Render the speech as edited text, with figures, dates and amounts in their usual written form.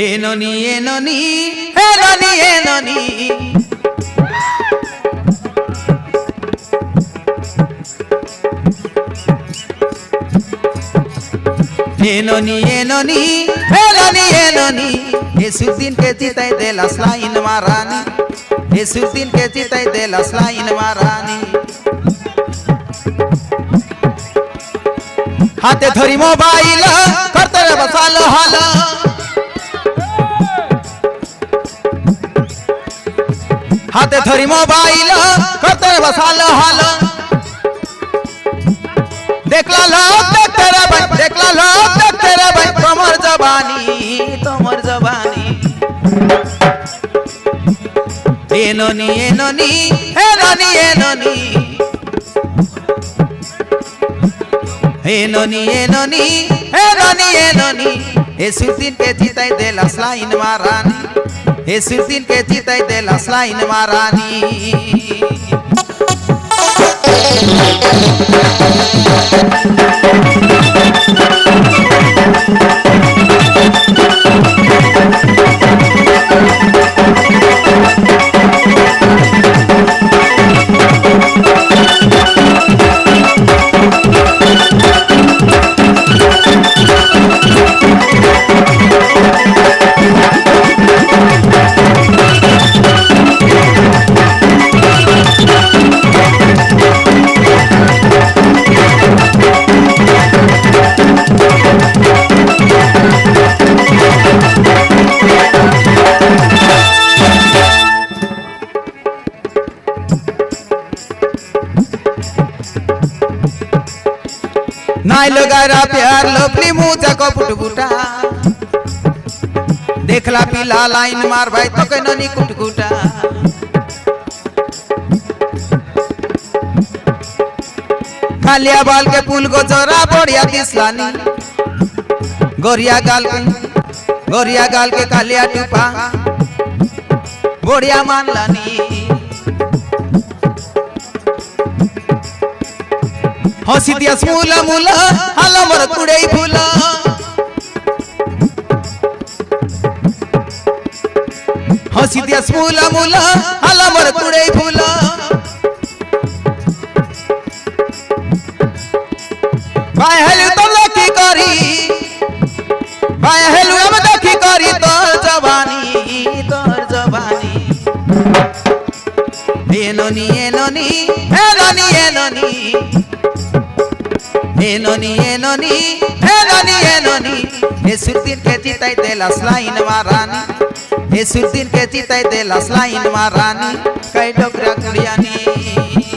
एनोनी एनोनी एनोनी एनोनी एनोनी एनोनी एनोनी एनोनी येसुद्दीन के चिताई देला स्लाइन मारानी येसुद्दीन के चिताई देला स्लाइन मारानी हाथे धरी मोबाइल करते रे बसालो हाल हाथे धरी मोबाइल करते रे बसालो हाल देखला लोग देखते रे भाई देखला लोग देखते रे भाई तुम्हार जवानी एनोनी एनोनी एनोनी एनोनी एनोनी एनोनी एनोनी एनोनी येसुद्दीन के चिताई देला स्लाइन मारानी येसुद्दीन के चिताई देला स्लाइन मारानी नाई लगारा प्यार लोपली मुझा को पुटकुटा देखला पीला लाइन मार भाई तो कहीं नहीं कुटकुटा कालिया बाल के पुल को जोरा बढ़िया दिसलानी गोरिया गाल के कालिया टूपा बढ़िया मानलानी हसी दिया मुला मुला हाला मर कुड़े फूला हसी दिया मुला मुला हाला मर कुड़े फूला भाई हेलु तो लकी करी भाई हेलु हम देखी करी तोर जवानी एनोनी एनोनी एनोनी एनोनी एनोनी एनोनी एनोनी एनोनी येसुद्दीन के चिताई देला स्लाइन मारानी येसुद्दीन के चिताई देला स्लाइन मारानी कई डोकरा कुड़ियानी